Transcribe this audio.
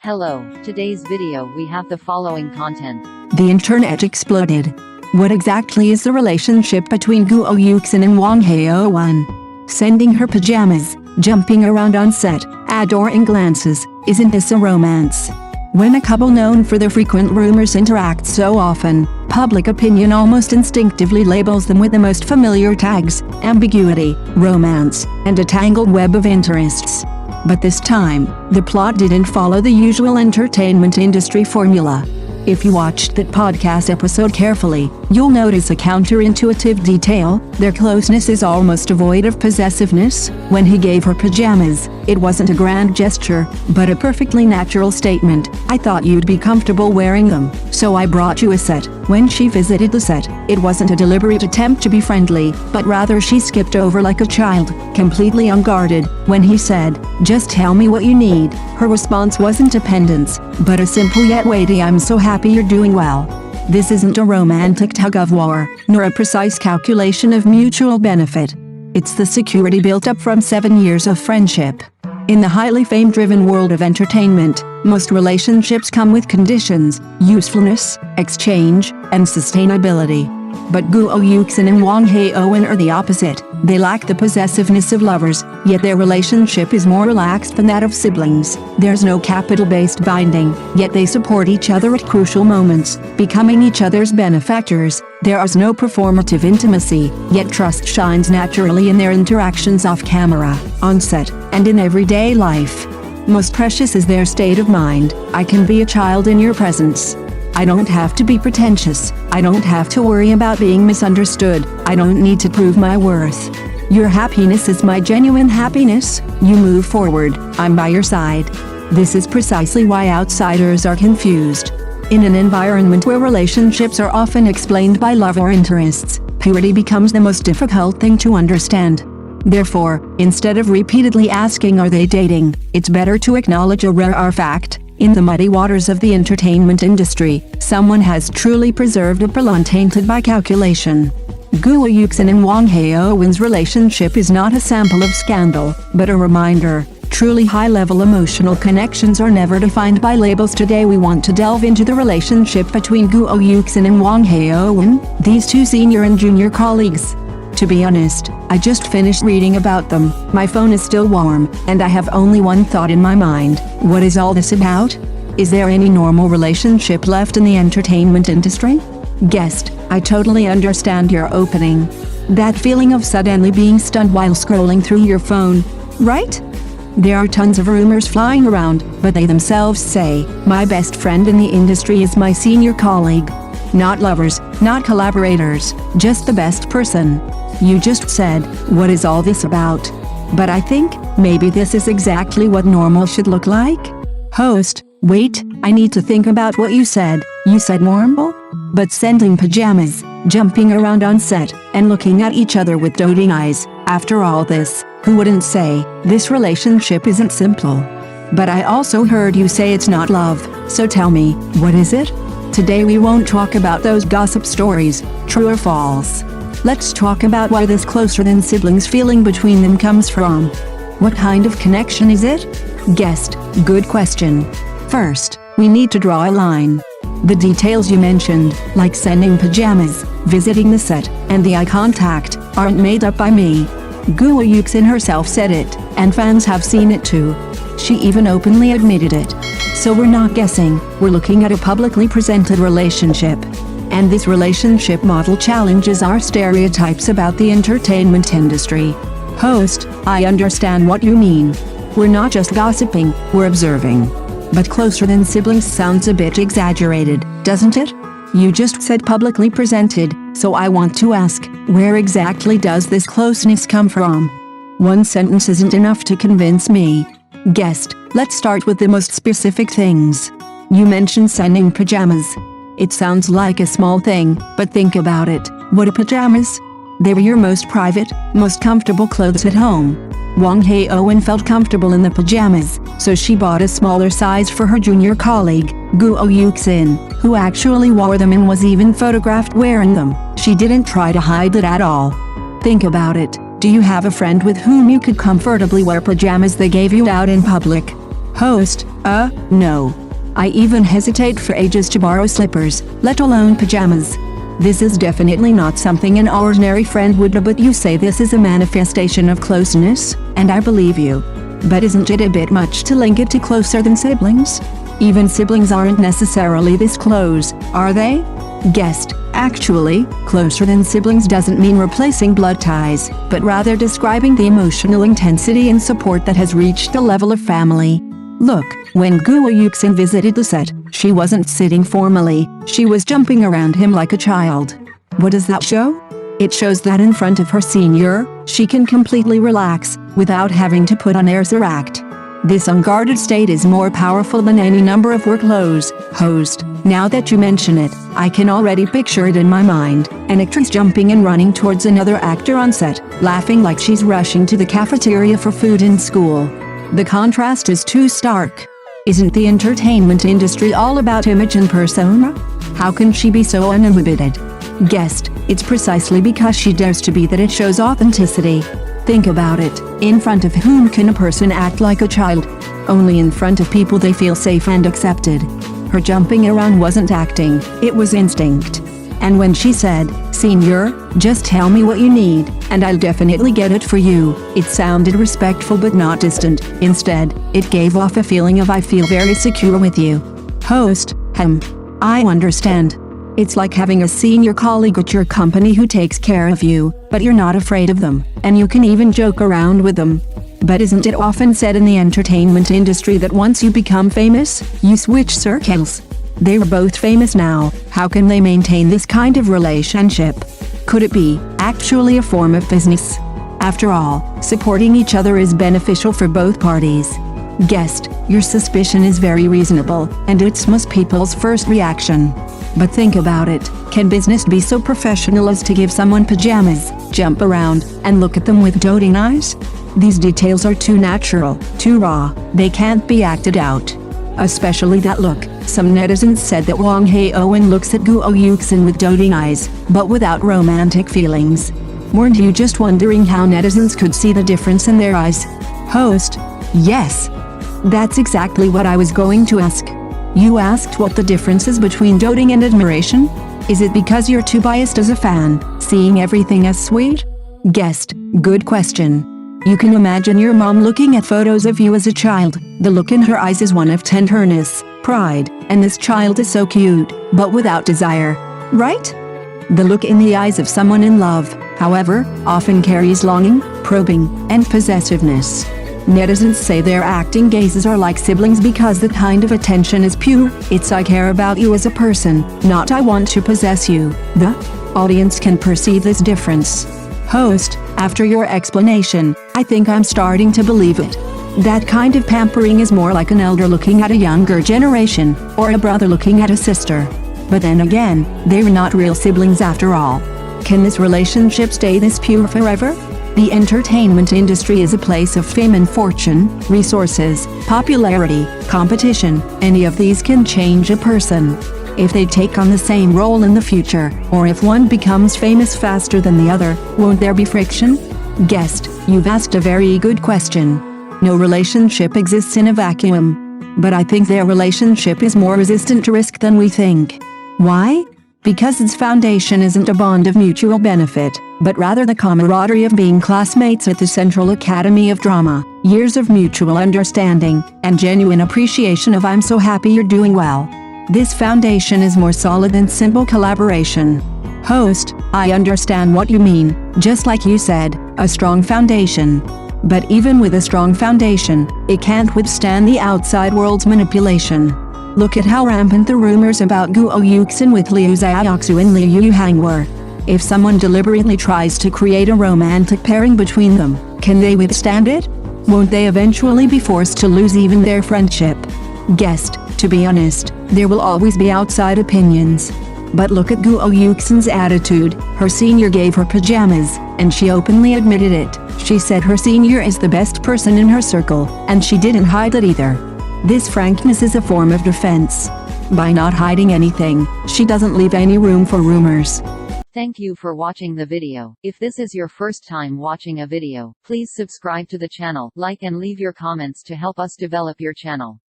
Hello, today's video we have the following content. The internet exploded. What exactly is the relationship between Yuxin and Haowen? Sending her pajamas, jumping around on set, adoring glances, isn't this a romance? When a couple known for their frequent rumors interact so often, public opinion almost instinctively labels them with the most familiar tags: ambiguity, romance, and a tangled web of interests. But this time, the plot didn't follow the usual entertainment industry formula. If you watched that podcast episode carefully, you'll notice a counterintuitive detail: their closeness is almost devoid of possessiveness. When he gave her pajamas, it wasn't a grand gesture, but a perfectly natural statement: "I thought you'd be comfortable wearing them, so I brought you a set." When she visited the set, it wasn't a deliberate attempt to be friendly, but rather she skipped over like a child, completely unguarded. When he said, "Just tell me what you need," her response wasn't dependence, but a simple yet weighty "I'm so happy you're doing well." This isn't a romantic tug-of-war, nor a precise calculation of mutual benefit. It's the security built up from 7 years of friendship. In the highly fame-driven world of entertainment, most relationships come with conditions: usefulness, exchange, and sustainability. But Yuxin and Haowen are the opposite. They lack the possessiveness of lovers, yet their relationship is more relaxed than that of siblings. There's no capital-based binding, yet they support each other at crucial moments, becoming each other's benefactors. There is no performative intimacy, yet trust shines naturally in their interactions off camera, on set, and in everyday life. Most precious is their state of mind: "I can be a child in your presence. I don't have to be pretentious. I don't have to worry about being misunderstood. I don't need to prove my worth. Your happiness is my genuine happiness. You move forward, I'm by your side." This is precisely why outsiders are confused. In an environment where relationships are often explained by love or interests, purity becomes the most difficult thing to understand. Therefore, instead of repeatedly asking "Are they dating?", it's better to acknowledge a rare fact: in the muddy waters of the entertainment industry, someone has truly preserved a pearl untainted by calculation. Yuxin and Haowen's relationship is not a sample of scandal, but a reminder. Truly high-level emotional connections are never defined by labels. Today we want to delve into the relationship between Yuxin and Haowen, these two senior and junior colleagues. To be honest, I just finished reading about them. My phone is still warm, and I have only one thought in my mind: what is all this about? Is there any normal relationship left in the entertainment industry? Guest, I totally understand your opening. That feeling of suddenly being stunned while scrolling through your phone, right? There are tons of rumors flying around, but they themselves say, "My best friend in the industry is my senior colleague." Not lovers, not collaborators, just the best person. You just said, "What is all this about?" But I think, maybe this is exactly what normal should look like? Host, wait, I need to think about what you said. You said normal? But sending pajamas, jumping around on set, and looking at each other with doting eyes, after all this, who wouldn't say, this relationship isn't simple? But I also heard you say it's not love, so tell me, what is it? Today we won't talk about those gossip stories, true or false. Let's talk about where this closer-than-siblings feeling between them comes from. What kind of connection is it? Guest, good question. First, we need to draw a line. The details you mentioned, like sending pajamas, visiting the set, and the eye contact, aren't made up by me. Yuxin herself said it, and fans have seen it too. She even openly admitted it. So we're not guessing, we're looking at a publicly presented relationship. And this relationship model challenges our stereotypes about the entertainment industry. Host, I understand what you mean. We're not just gossiping, we're observing. But closer than siblings sounds a bit exaggerated, doesn't it? You just said publicly presented, so I want to ask, where exactly does this closeness come from? One sentence isn't enough to convince me. Guest, let's start with the most specific things. You mentioned sending pajamas. It sounds like a small thing, but think about it. What are pajamas? They were your most private, most comfortable clothes at home. Haowen felt comfortable in the pajamas, so she bought a smaller size for her junior colleague, Yuxin, who actually wore them and was even photographed wearing them. She didn't try to hide it at all. Think about it. Do you have a friend with whom you could comfortably wear pajamas they gave you out in public? Host, no. I even hesitate for ages to borrow slippers, let alone pajamas. This is definitely not something an ordinary friend would do, but you say this is a manifestation of closeness, and I believe you. But isn't it a bit much to link it to closer than siblings? Even siblings aren't necessarily this close, are they? Guest, actually, closer than siblings doesn't mean replacing blood ties, but rather describing the emotional intensity and support that has reached the level of family. Look, when Guo Yuxin visited the set, she wasn't sitting formally, she was jumping around him like a child. What does that show? It shows that in front of her senior, she can completely relax, without having to put on airs or act. This unguarded state is more powerful than any number of workloads. Host, now that you mention it, I can already picture it in my mind. An actress jumping and running towards another actor on set, laughing like she's rushing to the cafeteria for food in school. The contrast is too stark. Isn't the entertainment industry all about image and persona? How can she be so uninhibited? Guest, it's precisely because she dares to be that it shows authenticity. Think about it, in front of whom can a person act like a child? Only in front of people they feel safe and accepted. Her jumping around wasn't acting, it was instinct. And when she said, "Senior, just tell me what you need, and I'll definitely get it for you," it sounded respectful but not distant. Instead, it gave off a feeling of "I feel very secure with you." Host, I understand. It's like having a senior colleague at your company who takes care of you, but you're not afraid of them, and you can even joke around with them. But isn't it often said in the entertainment industry that once you become famous, you switch circles? They're both famous now, how can they maintain this kind of relationship? Could it be, actually a form of business? After all, supporting each other is beneficial for both parties. Guest, your suspicion is very reasonable, and it's most people's first reaction. But think about it, can business be so professional as to give someone pajamas, jump around, and look at them with doting eyes? These details are too natural, too raw, they can't be acted out. Especially that look. Some netizens said that Haowen looks at Guo Yuxin with doting eyes, but without romantic feelings. Weren't you just wondering how netizens could see the difference in their eyes? Host, yes. That's exactly what I was going to ask. You asked what the difference is between doting and admiration? Is it because you're too biased as a fan, seeing everything as sweet? Guest, good question. You can imagine your mom looking at photos of you as a child. The look in her eyes is one of tenderness, pride, and this child is so cute, but without desire. Right? The look in the eyes of someone in love, however, often carries longing, probing, and possessiveness. Netizens say their acting gazes are like siblings because the kind of attention is pure. It's "I care about you as a person," not "I want to possess you." The audience can perceive this difference. Host, after your explanation, I think I'm starting to believe it. That kind of pampering is more like an elder looking at a younger generation, or a brother looking at a sister. But then again, they're not real siblings after all. Can this relationship stay this pure forever? The entertainment industry is a place of fame and fortune, resources, popularity, competition. Any of these can change a person. If they take on the same role in the future, or if one becomes famous faster than the other, won't there be friction? Guest, you've asked a very good question. No relationship exists in a vacuum. But I think their relationship is more resistant to risk than we think. Why? Because its foundation isn't a bond of mutual benefit, but rather the camaraderie of being classmates at the Central Academy of Drama, years of mutual understanding, and genuine appreciation of "I'm so happy you're doing well." This foundation is more solid than simple collaboration. Host, I understand what you mean, just like you said, a strong foundation. But even with a strong foundation, it can't withstand the outside world's manipulation. Look at how rampant the rumors about Guo Yuxin with Liu Xiaoxu and Liu Hang were. If someone deliberately tries to create a romantic pairing between them, can they withstand it? Won't they eventually be forced to lose even their friendship? Guest, to be honest, there will always be outside opinions. But look at Guo Yuxin's attitude. Her senior gave her pajamas, and she openly admitted it. She said her senior is the best person in her circle, and she didn't hide it either. This frankness is a form of defense. By not hiding anything, she doesn't leave any room for rumors. Thank you for watching the video. If this is your first time watching a video, please subscribe to the channel, like and leave your comments to help us develop your channel.